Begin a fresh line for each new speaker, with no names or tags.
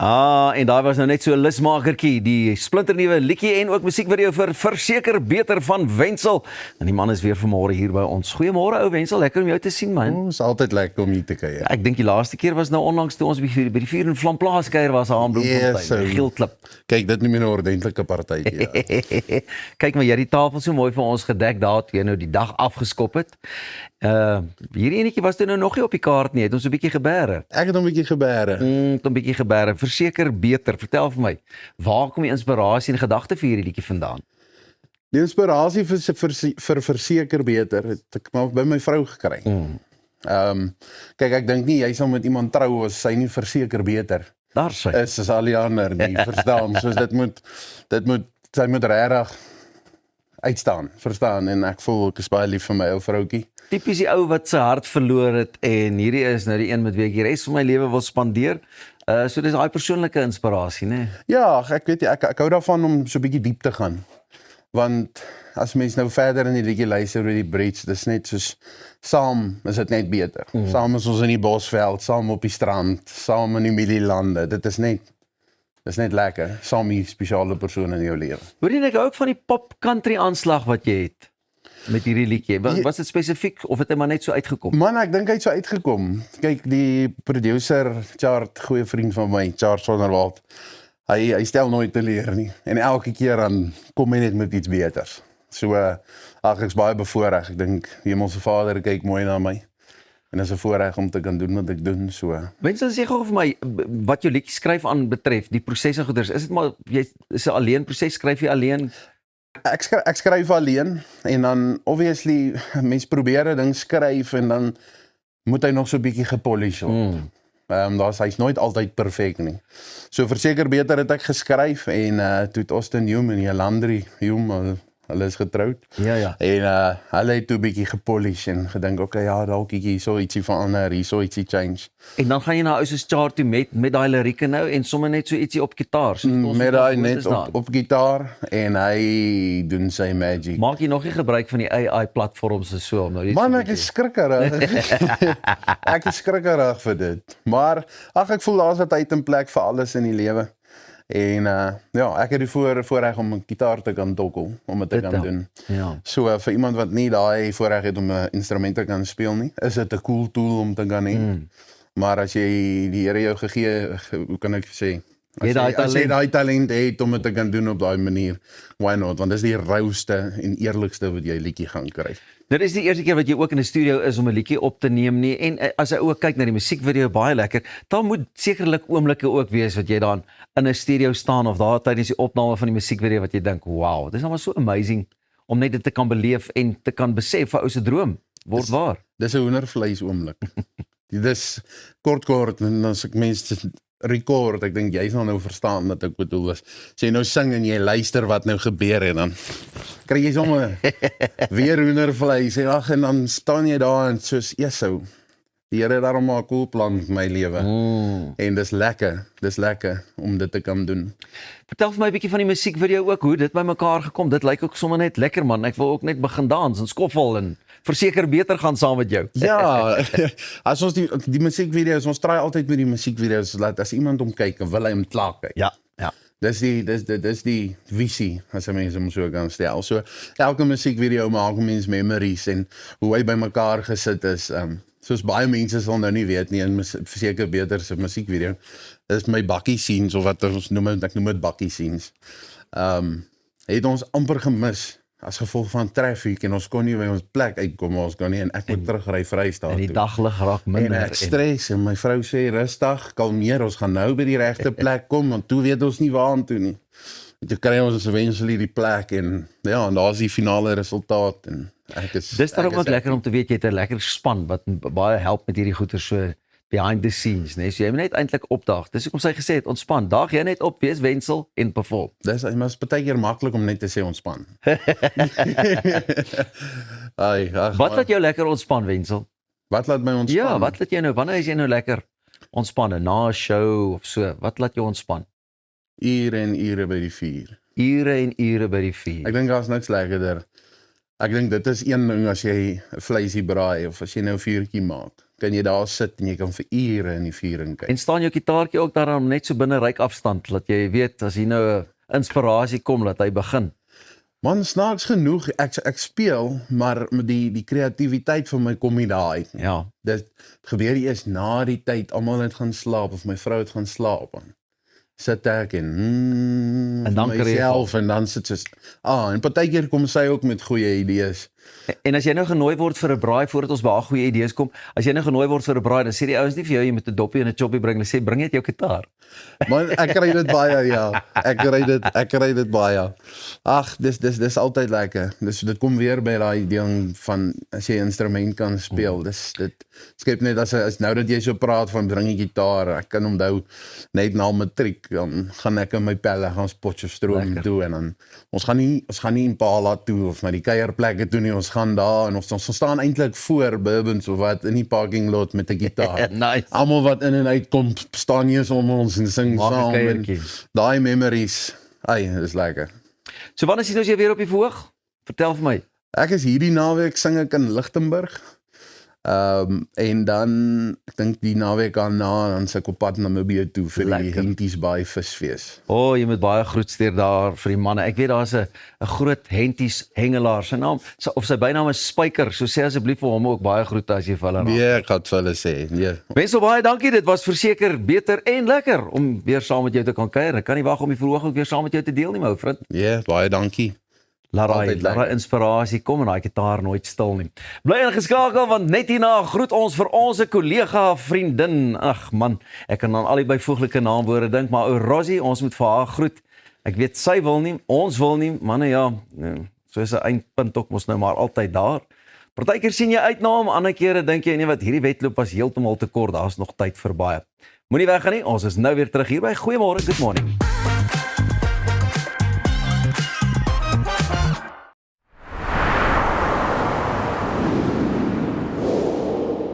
En daar was nou net so 'n lusmakertjie, die splinternuwe liedjie en ook musiekvideo vir Verseker Beter van Wenzel. En die man is weer vanmôre hier by ons. Goeiemôre ou Wenzel, lekker om jou te sien man.
Is altyd lekker om hier te kuier.
Ek dink die laaste keer was nou onlangs toe ons by die Vuur en Vlam plaas kuier was aan Bloemfontein, Geelklip.
Kyk, dit noem jy 'n ordentlike partytjie. Ja.
Kyk maar, jy het die tafel so mooi vir ons gedek daar toe jy nou die dag afgeskop het. Hierdie enetjie was toe nou nog nie op die kaart nie, het ons 'n bietjie gebere.
Ek het 'n bietjie gebere.
Het 'n bietjie gebere. Verseker Beter. Vertel vir my, waar kom die inspirasie en gedagte vir hierdie liedjie vandaan?
Die inspirasie vir Verseker Beter het ek maar by my vrou gekry. Kyk, ek dink nie jy sal met iemand trou as sy nie verseker beter
Daar sy.
is as al die ander nie, verstaan? Soos sy moet regtig uitstaan, verstaan? En ek voel ek is baie lief vir my ou vroutjie.
Tipies die ou wat sy hart verloor het en hierdie is nou die een met wie ek die res van my lewe wil spandeer. So dis daai persoonlike inspirasie, né?
Ja, ek weet ek hou daarvan om so 'n bietjie diep te gaan. Want as mens nou verder in die liedjie luister oor die bridge, dis net soos saam is dit net beter. Saam is ons in die bosveld, saam op die strand, saam in die mielielande. Dit is net lekker, saam die spesiale persoon in jou lewe.
Hoor jy, ek hou ook van die pop country aanslag wat jy het met hierdie liedjie. Was dit spesifiek of het hy maar net so uitgekom?
Man, ek dink hy het so uitgekom. Kyk, die producer, Chart, goeie vriend van my, Charles van der Walt, hy stel nooit teleur nie. En elke keer dan kom hy net met iets beters. So, ek is baie bevoorreg. Ek dink die Hemelse Vader kyk mooi na my. En dit is 'n voorreg om te kan doen wat ek doen, so.
Mense sê gou vir my, wat jou liedjie skryf aan betref, die proses en goeders, is dit maar, is 'n alleen proses, skryf jy alleen?
Ek skryf alleen en dan obviously mens probeer 'n ding skryf en dan moet hy nog so 'n bietjie gepolish word. Hy's nooit altyd perfek nie. So Verseker Beter het ek geskryf en toe het Austin Hume en Jolandri Hume, hulle is getroud.
Ja.
En hulle het toe 'n bietjie gepolish en gedink, okay, ja, dalk hierso ietsie verander, hierso ietsie change.
En dan gaan jy na ou soos Chart toe met daai lirieke nou en sommer net so ietsie op gitaar.
Met daai net op gitaar en hy doen sy magic.
Maak jy nog nie gebruik van die AI platforms en so om nou iets.
Man, ek is skrikkerig. Ek is skrikkerig vir dit. Maar ek voel daar's 'n tyd en plek vir alles in die lewe. En ja, ek het die voorreg om 'n gitaar te kan tokkel, om dit te kan doen.
Ja.
So vir iemand wat nie daai voorreg het om 'n instrument te kan speel nie, is dit 'n cool tool om te kan hê. Maar as jy die Here jou gegee, hoe kan ek sê? As jy daai talent het om dit te kan doen op daai manier, why not? Want dis die rouste en eerlikste wat jy liedjie gaan kry.
Dit is die eerste keer wat jy ook in 'n studio is om 'n liedjie op te neem nie. En as jy ook kyk na die musiekvideo, baie lekker. Daar moet sekerlik oomblikke ook wees wat jy dan in 'n studio staan of daar tydens die opname van die musiekvideo wat jy dink, wow, dis nou maar so amazing om net dit te kan beleef en te kan besef 'n ou se droom word waar.
Dis 'n hoendervleis oomblik. Dis kort en as ek mense record, ek dink jy sal nou verstaan wat ek bedoel is. As jy nou sing en jy luister wat nou gebeur en dan kry jy sommer weer hoendervleis en dan staan jy daar en soos Esau. Die Here het daarom maar 'n cool plan met my lewe. En dis lekker om dit te kan doen.
Vertel vir my 'n bietjie van die musiekvideo ook, hoe dit by mekaar gekom. Dit lyk ook sommer net lekker man. Ek wil ook net begin dans en skoffel en Verseker Beter gaan saam met jou.
Ja, as ons die musiekvideo's, ons try altyd met die musiekvideo's dat as iemand hom kyk, wil hy hom klaar kyk.
Ja.
Dis die visie, as jy mense hom so kan stel. So elke musiekvideo maak mens memories en hoe hy by mekaar gesit is. Soos baie mense sal nou nie weet nie, in Verseker Beter se musiekvideo, is my bakkie scenes, of wat ons noem, ek noem dit bakkie scenes, het ons amper gemis, as gevolg van traffic, en ons kon nie by ons plek uitkom, ons kon nie, en ek moet terugry Vrystaat toe.
En die daglig raak minder.
En ek stres, en my vrou sê, rustig, kalmeer, ons gaan nou by die regte plek kom, want toe weet ons nie waar toe nie. En toe kry ons eventually die plek, en ja, en daar is die finale resultaat, en
dis dan ook lekker om te weet, jy het 'n lekker span, wat baie help met hierdie goeie so behind the scenes, nee, so jy moet net eintlik opdaag, dis hoekom sy gesê het, ontspan, daag jy net op, wees Wenzel en perform.
Dis baie keer maklik om net te sê ontspan.
Wat laat jou lekker ontspan, Wenzel?
Wat laat my ontspan?
Ja, wat laat jy nou, wanneer is jy nou lekker ontspan, na 'n show of so, wat laat jou ontspan?
Ure en ure by die vuur.
Ure en ure by die vuur.
Ek dink daar's niks lekkerder Ek dink dit is een ding as jy 'n vleisie braai of as jy nou 'n vuurtjie maak. Kan jy daar sit en jy kan vir ure in die vuur kyk.
En staan jou gitaartjie ook daarom net so binne ryk afstand, dat jy weet as hier nou 'n inspirasie kom, dat hy begin.
Man, snaaks genoeg, ek speel, maar met die kreatiwiteit van my kom nie daar uit nie.
Ja.
Dit gebeur eers na die tyd, almal het gaan slaap of my vrou het gaan slaap. En sit ek en
dan kry jy
myself en dan sit sy en partykeer kom sy ook met goeie idees.
En as jy nou genooi word vir 'n braai voordat ons by haar goeie idees kom, as jy nou genooi word vir 'n braai, dan sê die ouens nie vir jou jy moet 'n doppie en 'n choppie bring, hulle sê bring net jou gitaar.
Man, ek kry dit baie, ja. Ek kry dit baie. Ag, dis altyd lekker. Dit kom weer by daai ding van as jy 'n instrument kan speel. Dit skep net as nou dat jy so praat van bring 'n gitaar. Ek kan onthou net na matriek, dan gaan ek in my pelle gaan Potchefstroom toe en dan ons gaan nie Impala toe of na die kuierplekke toe nie. Ons gaan daar en ons staan eintlik voor Bourbons of wat in die parking lot met 'n gitaar.
Nice.
Almal wat in en uit kom, staan nie eens om ons en sing
Maak 'n
saam. En
kuiertjie.
daai memories, dis lekker.
So wanneer sien ons jou weer op die verhoog? Vertel vir my.
Ek is hierdie naweek sing ek in Lichtenburg. En dan ek dink die naweek daarna dan se ek op pad na Namibië toe vir die Henties Baai visfees.
Jy moet baie groet stuur daar vir die manne. Ek weet daar's 'n groot Henties hengelaar. Sy naam of sy bynaam is Spyker. So sê asseblief vir hom ook baie groete as jy vir hulle
Nee, ek gaan vir hulle sê. Nee.
Mense baie dankie. Dit was verseker beter en lekker om weer saam met jou te kan kuier. Ek kan nie wag om die verhoog ook weer saam met jou te deel nie, my ou vriend.
Ja, baie dankie.
Laat daai inspirasie kom en daai gitaar nooit stil nie. Bly ingeskakel want net hierna groet ons vir ons kollega vriendin. Ag man, ek kan aan al die byvoeglike naamwoorde dink, maar ou Rosie, ons moet vir haar groet. Ek weet sy wil nie, ons wil nie, manne ja, soos 'n eindpunt ook mos nou maar altyd daar. Partykeer sien jy uit na hom, ander kere dink jy nee wat hierdie wedloop was heeltemal te kort, daar's nog tyd vir baie. Moenie weggaan nie, ons is nou weer terug hier by Goeiemôre, good morning.